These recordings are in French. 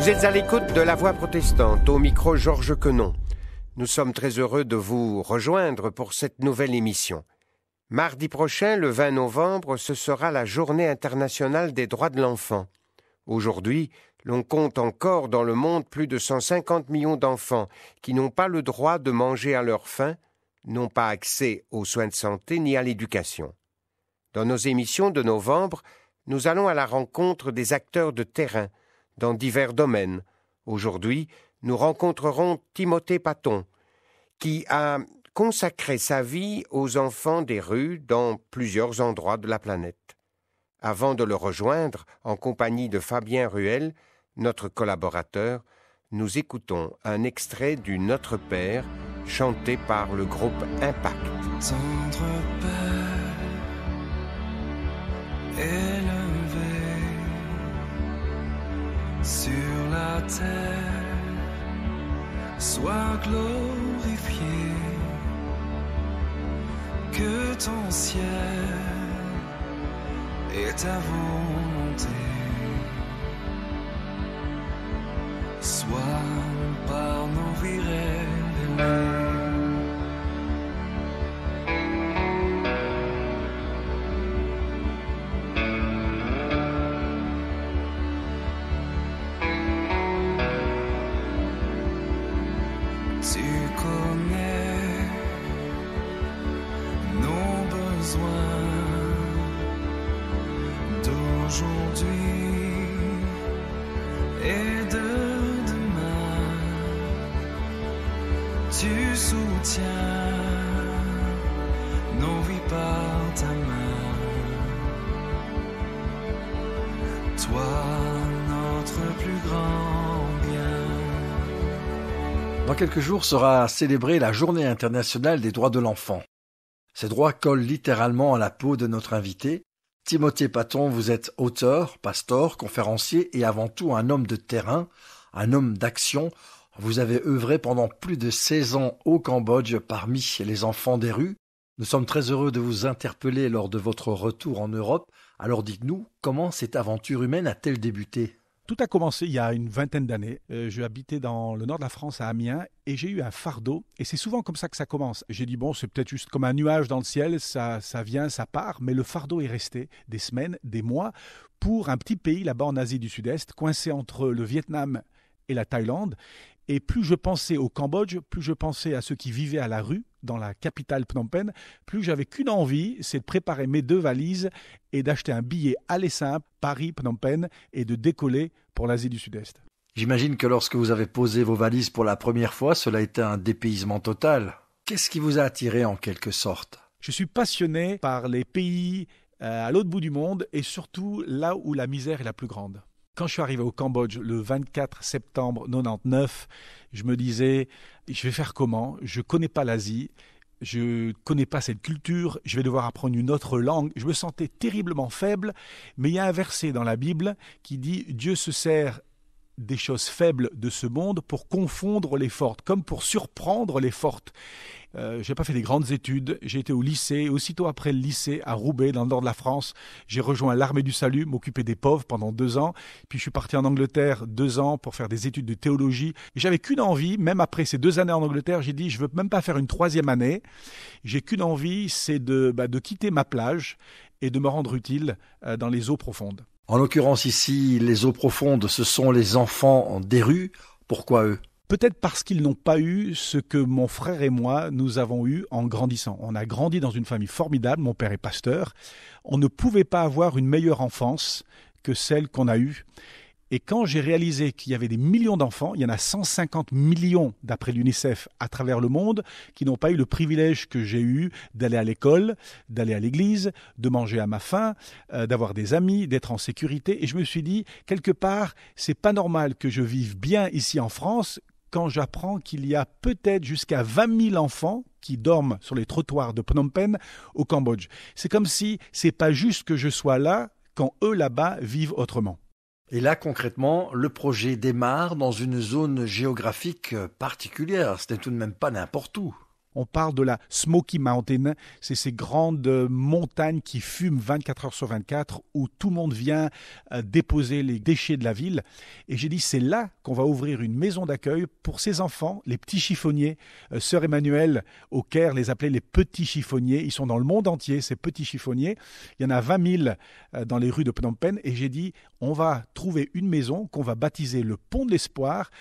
Vous êtes à l'écoute de La Voix protestante, au micro Georges Quenon. Nous sommes très heureux de vous rejoindre pour cette nouvelle émission. Mardi prochain, le 20 novembre, ce sera la Journée internationale des droits de l'enfant. Aujourd'hui, l'on compte encore dans le monde plus de 150 millions d'enfants qui n'ont pas le droit de manger à leur faim, n'ont pas accès aux soins de santé ni à l'éducation. Dans nos émissions de novembre, nous allons à la rencontre des acteurs de terrain dans divers domaines. Aujourd'hui, nous rencontrerons Timothée Paton, qui a consacré sa vie aux enfants des rues dans plusieurs endroits de la planète. Avant de le rejoindre, en compagnie de Fabien Ruel, notre collaborateur, nous écoutons un extrait du Notre Père, chanté par le groupe Impact. Tendre Père, élevé sur la terre, sois glorifié, que ton ciel et ta volonté soient par nos vies révélées. Tu connais nos besoins d'aujourd'hui et de demain. Tu soutiens nos vies par ta main. Toi, notre plus grand bien. Dans quelques jours sera célébrée la Journée internationale des droits de l'enfant. Ces droits collent littéralement à la peau de notre invité. Timothée Paton, vous êtes auteur, pasteur, conférencier et avant tout un homme de terrain, un homme d'action. Vous avez œuvré pendant plus de 16 ans au Cambodge parmi les enfants des rues. Nous sommes très heureux de vous interpeller lors de votre retour en Europe. Alors dites-nous, comment cette aventure humaine a-t-elle débuté ? Tout a commencé il y a une vingtaine d'années. Je habitais dans le nord de la France, à Amiens, et j'ai eu un fardeau. Et c'est souvent comme ça que ça commence. J'ai dit, bon, c'est peut-être juste comme un nuage dans le ciel, ça vient, ça part. Mais le fardeau est resté des semaines, des mois, pour un petit pays là-bas en Asie du Sud-Est, coincé entre le Vietnam et la Thaïlande. Et plus je pensais au Cambodge, plus je pensais à ceux qui vivaient à la rue, dans la capitale Phnom Penh, plus j'avais qu'une envie, c'est de préparer mes 2 valises et d'acheter un billet aller simple, Paris-Phnom Penh, et de décoller pour l'Asie du Sud-Est. J'imagine que lorsque vous avez posé vos valises pour la première fois, cela a été un dépaysement total. Qu'est-ce qui vous a attiré en quelque sorte ? Je suis passionné par les pays à l'autre bout du monde et surtout là où la misère est la plus grande. Quand je suis arrivé au Cambodge le 24 septembre 1999, je me disais, je vais faire comment ? Je ne connais pas l'Asie, je ne connais pas cette culture, je vais devoir apprendre une autre langue. Je me sentais terriblement faible, mais il y a un verset dans la Bible qui dit « Dieu se sert des choses faibles de ce monde pour confondre les fortes, comme pour surprendre les fortes. » Je n'ai pas fait des grandes études, j'ai été au lycée, aussitôt après le lycée, à Roubaix, dans le nord de la France, j'ai rejoint l'Armée du Salut, m'occuper des pauvres pendant 2 ans, puis je suis parti en Angleterre 2 ans pour faire des études de théologie, et j'avais qu'une envie, même après ces 2 années en Angleterre, j'ai dit, je ne veux même pas faire une 3e année, j'ai qu'une envie, c'est de quitter ma plage et de me rendre utile dans les eaux profondes. En l'occurrence ici, les eaux profondes, ce sont les enfants des rues. Pourquoi eux ? Peut-être parce qu'ils n'ont pas eu ce que mon frère et moi, nous avons eu en grandissant. On a grandi dans une famille formidable, mon père est pasteur. On ne pouvait pas avoir une meilleure enfance que celle qu'on a eue. Et quand j'ai réalisé qu'il y avait des millions d'enfants, il y en a 150 millions d'après l'UNICEF à travers le monde, qui n'ont pas eu le privilège que j'ai eu d'aller à l'école, d'aller à l'église, de manger à ma faim, d'avoir des amis, d'être en sécurité. Et je me suis dit, quelque part, c'est pas normal que je vive bien ici en France quand j'apprends qu'il y a peut-être jusqu'à 20 000 enfants qui dorment sur les trottoirs de Phnom Penh au Cambodge. C'est comme si c'est pas juste que je sois là quand eux là-bas vivent autrement. Et là, concrètement, le projet démarre dans une zone géographique particulière. Ce n'est tout de même pas n'importe où. On parle de la Smoky Mountain, c'est ces grandes montagnes qui fument 24 heures sur 24 où tout le monde vient déposer les déchets de la ville. Et j'ai dit, c'est là qu'on va ouvrir une maison d'accueil pour ces enfants, les petits chiffonniers. Sœur Emmanuelle au Caire les appelait les petits chiffonniers. Ils sont dans le monde entier, ces petits chiffonniers. Il y en a 20 000 dans les rues de Phnom Penh. Et j'ai dit, on va trouver une maison qu'on va baptiser le Pont de l'Espoir.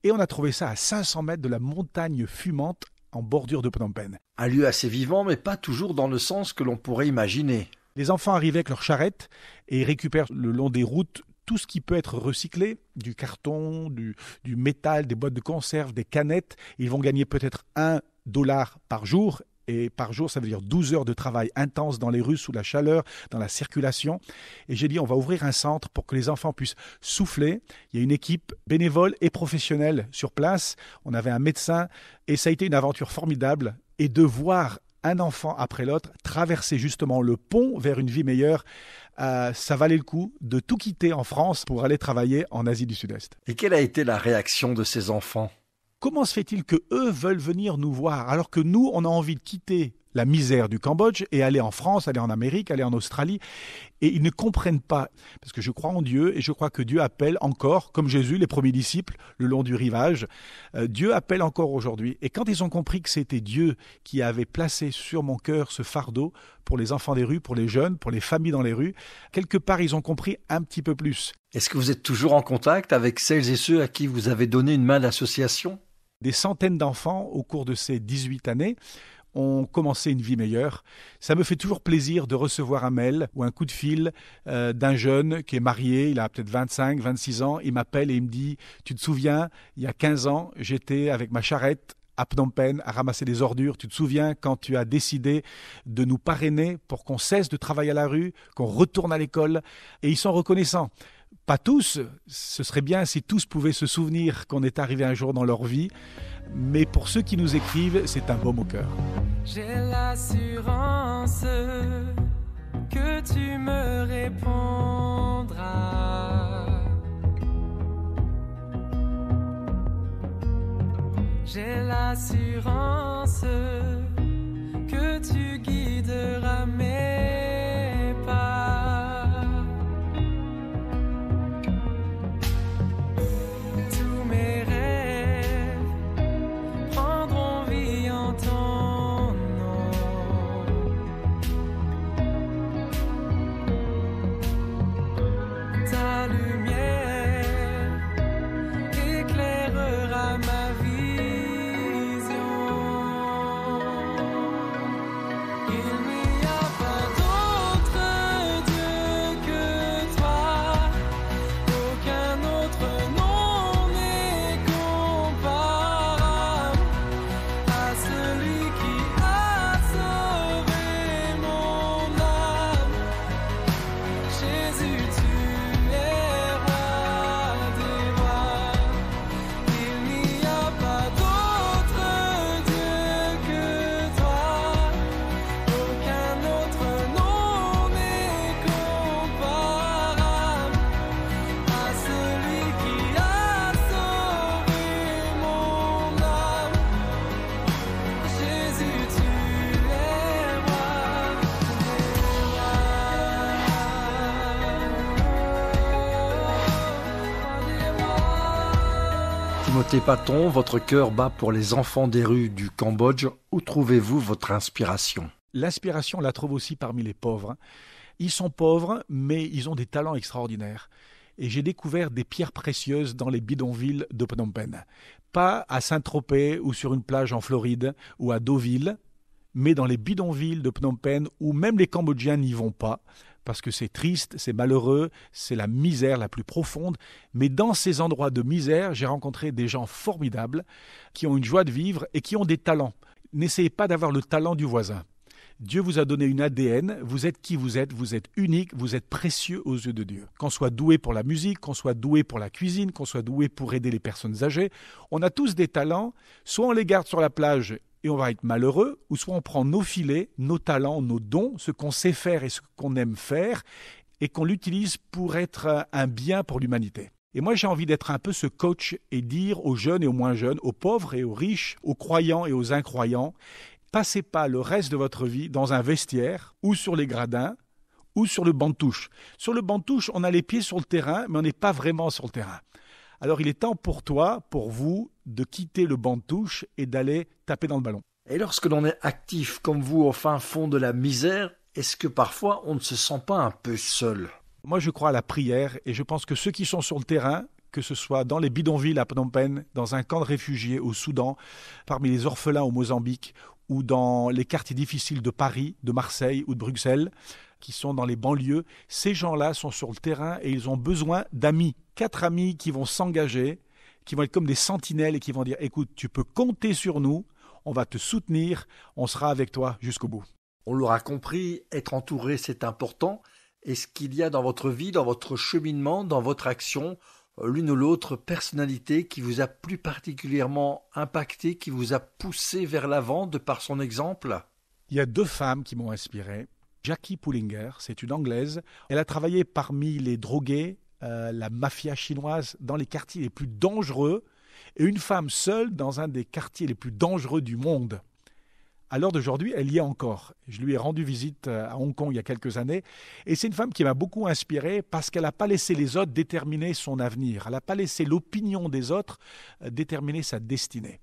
Et on a trouvé ça à 500 mètres de la montagne fumante en bordure de Phnom Penh. Un lieu assez vivant, mais pas toujours dans le sens que l'on pourrait imaginer. Les enfants arrivaient avec leurs charrettes et récupèrent le long des routes tout ce qui peut être recyclé, du carton, du métal, des boîtes de conserve, des canettes. Ils vont gagner peut-être $1 par jour. Et par jour, ça veut dire 12 heures de travail intense dans les rues, sous la chaleur, dans la circulation. Et j'ai dit, on va ouvrir un centre pour que les enfants puissent souffler. Il y a une équipe bénévole et professionnelle sur place. On avait un médecin et ça a été une aventure formidable. Et de voir un enfant après l'autre traverser justement le pont vers une vie meilleure, ça valait le coup de tout quitter en France pour aller travailler en Asie du Sud-Est. Et quelle a été la réaction de ces enfants ? Comment se fait-il qu'eux veulent venir nous voir alors que nous, on a envie de quitter la misère du Cambodge et aller en France, aller en Amérique, aller en Australie. Et ils ne comprennent pas, parce que je crois en Dieu et je crois que Dieu appelle encore, comme Jésus, les premiers disciples, le long du rivage. Dieu appelle encore aujourd'hui. Et quand ils ont compris que c'était Dieu qui avait placé sur mon cœur ce fardeau pour les enfants des rues, pour les jeunes, pour les familles dans les rues, quelque part, ils ont compris un petit peu plus. Est-ce que vous êtes toujours en contact avec celles et ceux à qui vous avez donné une main d'association ? Des centaines d'enfants au cours de ces 18 années ont commencé une vie meilleure. Ça me fait toujours plaisir de recevoir un mail ou un coup de fil d'un jeune qui est marié, il a peut-être 25, 26 ans, il m'appelle et il me dit « Tu te souviens, il y a 15 ans, j'étais avec ma charrette à Phnom Penh à ramasser des ordures. Tu te souviens quand tu as décidé de nous parrainer pour qu'on cesse de travailler à la rue, qu'on retourne à l'école ?» Et ils sont reconnaissants. Pas tous, ce serait bien si tous pouvaient se souvenir qu'on est arrivé un jour dans leur vie, mais pour ceux qui nous écrivent, c'est un baume au cœur. J'ai l'assurance que tu me répondras. J'ai l'assurance que tu guideras mes pas. Tous mes rêves prendront vie en ton nom. Ta lumière éclairera ma vision. Il n'y a pas d'autre Dieu que toi. Aucun autre nom n'est comparable à celui qui a sauvé mon âme. Jésus, tu es roi des rois. Il n'y a pas d'autre Dieu que toi. Aucun autre nom n'est comparable à celui qui a sauvé mon âme. Jésus, tu es roi des rois. Timothée Paton, votre cœur bat pour les enfants des rues du Cambodge. Où trouvez-vous votre inspiration ? L'inspiration, on la trouve aussi parmi les pauvres. Ils sont pauvres, mais ils ont des talents extraordinaires. Et j'ai découvert des pierres précieuses dans les bidonvilles de Phnom Penh. Pas à Saint-Tropez ou sur une plage en Floride ou à Deauville, mais dans les bidonvilles de Phnom Penh où même les Cambodgiens n'y vont pas, parce que c'est triste, c'est malheureux, c'est la misère la plus profonde. Mais dans ces endroits de misère, j'ai rencontré des gens formidables qui ont une joie de vivre et qui ont des talents. N'essayez pas d'avoir le talent du voisin. Dieu vous a donné une ADN, vous êtes qui vous êtes unique, vous êtes précieux aux yeux de Dieu. Qu'on soit doué pour la musique, qu'on soit doué pour la cuisine, qu'on soit doué pour aider les personnes âgées, on a tous des talents, soit on les garde sur la plage et on va être malheureux, ou soit on prend nos filets, nos talents, nos dons, ce qu'on sait faire et ce qu'on aime faire, et qu'on l'utilise pour être un bien pour l'humanité. Et moi, j'ai envie d'être un peu ce coach et dire aux jeunes et aux moins jeunes, aux pauvres et aux riches, aux croyants et aux incroyants, passez pas le reste de votre vie dans un vestiaire ou sur les gradins ou sur le banc de touche. Sur le banc de touche, on a les pieds sur le terrain, mais on n'est pas vraiment sur le terrain. Alors, il est temps pour toi, pour vous, de quitter le banc de touche et d'aller taper dans le ballon. Et lorsque l'on est actif comme vous au fin fond de la misère, est-ce que parfois on ne se sent pas un peu seul ? Moi, je crois à la prière et je pense que ceux qui sont sur le terrain, que ce soit dans les bidonvilles à Phnom Penh, dans un camp de réfugiés au Soudan, parmi les orphelins au Mozambique ou dans les quartiers difficiles de Paris, de Marseille ou de Bruxelles, qui sont dans les banlieues, ces gens-là sont sur le terrain et ils ont besoin d'amis. 4 amis qui vont s'engager, qui vont être comme des sentinelles et qui vont dire « Écoute, tu peux compter sur nous, on va te soutenir, on sera avec toi jusqu'au bout. » On l'aura compris, être entouré, c'est important. Est-ce qu'il y a dans votre vie, dans votre cheminement, dans votre action, l'une ou l'autre personnalité qui vous a plus particulièrement impacté, qui vous a poussé vers l'avant de par son exemple ? Il y a 2 femmes qui m'ont inspiré. Jackie Pullinger, c'est une Anglaise. Elle a travaillé parmi les drogués, la mafia chinoise, dans les quartiers les plus dangereux, et une femme seule dans un des quartiers les plus dangereux du monde. À l'heure d'aujourd'hui, elle y est encore. Je lui ai rendu visite à Hong Kong il y a quelques années. Et c'est une femme qui m'a beaucoup inspiré parce qu'elle n'a pas laissé les autres déterminer son avenir. Elle n'a pas laissé l'opinion des autres déterminer sa destinée.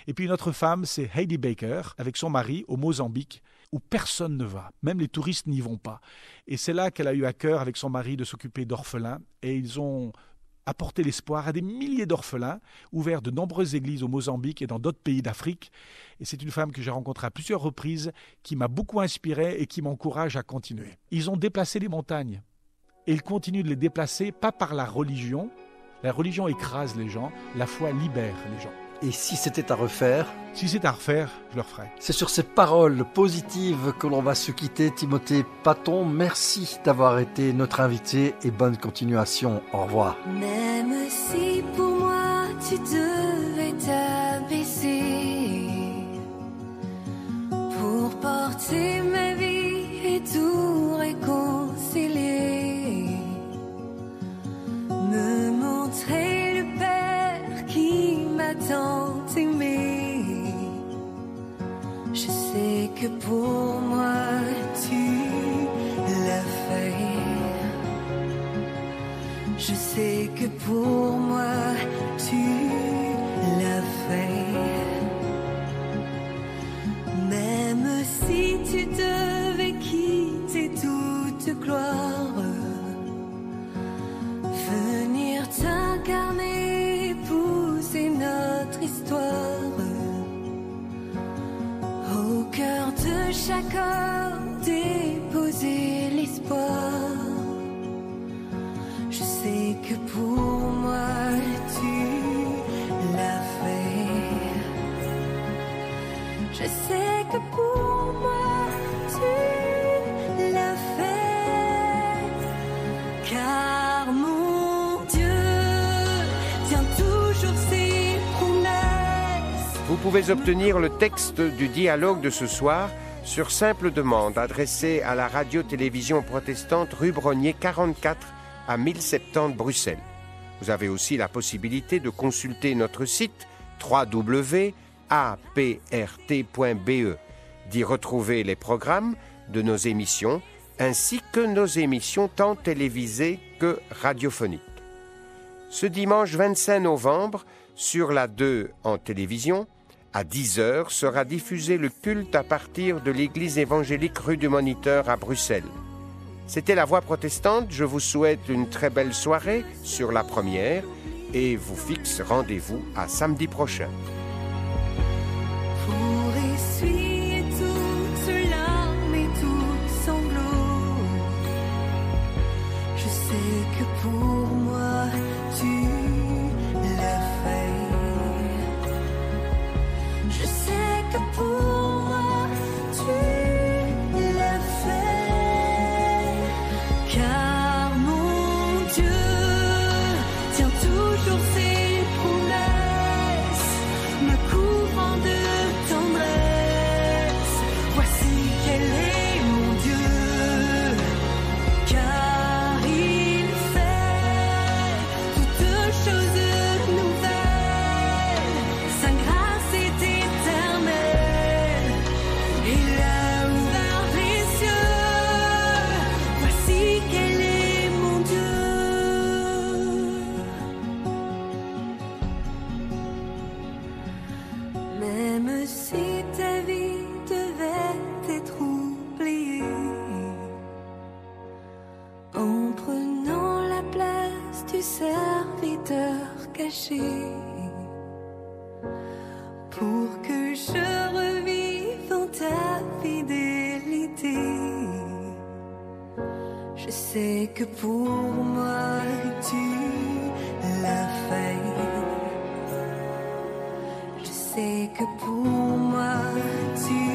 Et puis une autre femme, c'est Heidi Baker, avec son mari au Mozambique, où personne ne va. Même les touristes n'y vont pas. Et c'est là qu'elle a eu à cœur, avec son mari, de s'occuper d'orphelins. Et ils ont apporter l'espoir à des milliers d'orphelins, ouvert de nombreuses églises au Mozambique et dans d'autres pays d'Afrique. Et c'est une femme que j'ai rencontrée à plusieurs reprises, qui m'a beaucoup inspiré et qui m'encourage à continuer. Ils ont déplacé les montagnes. Et ils continuent de les déplacer, pas par la religion. La religion écrase les gens, la foi libère les gens. Et si c'était à refaire ? Si c'est à refaire, je le referai. C'est sur ces paroles positives que l'on va se quitter. Timothée Paton, merci d'avoir été notre invité et bonne continuation. Au revoir. Même si pour moi tu devais t'abaisser pour porter ma vie et tout réconcilier, me montrer le Père qui m'a tant aimé, je sais que pour moi tu l'as fait. Je sais que pour moi tu l'as fait. Même si tu devais quitter toute gloire, venir t'incarner, épouser notre histoire, au cœur de chaque homme déposer l'espoir. Je sais que pour moi tu l'as fait. Je sais que pour moi tu l'as fait. Car mon Dieu tient toujours ses promesses. Vous pouvez obtenir le texte du dialogue de ce soir sur simple demande adressée à la radio-télévision protestante rue Brognier 44 à 1070 Bruxelles. Vous avez aussi la possibilité de consulter notre site www.aprt.be, d'y retrouver les programmes de nos émissions ainsi que nos émissions tant télévisées que radiophoniques. Ce dimanche 25 novembre, sur la 2 en télévision, à 10h sera diffusé le culte à partir de l'église évangélique rue du Moniteur à Bruxelles. C'était La Voix protestante, je vous souhaite une très belle soirée sur la première et vous fixe rendez-vous à samedi prochain. Pour essuyer toutes larmes et tous sanglots, je sais que pour moi tu l'as fait. Je sais que pour moi tu l'as fait. Car mon Dieu tient toujours ses promesses, me couvrant de tendresse. cacher pour que je revive dans ta fidélité. Je sais que pour moi tu l'as fait. Je sais que pour moi tu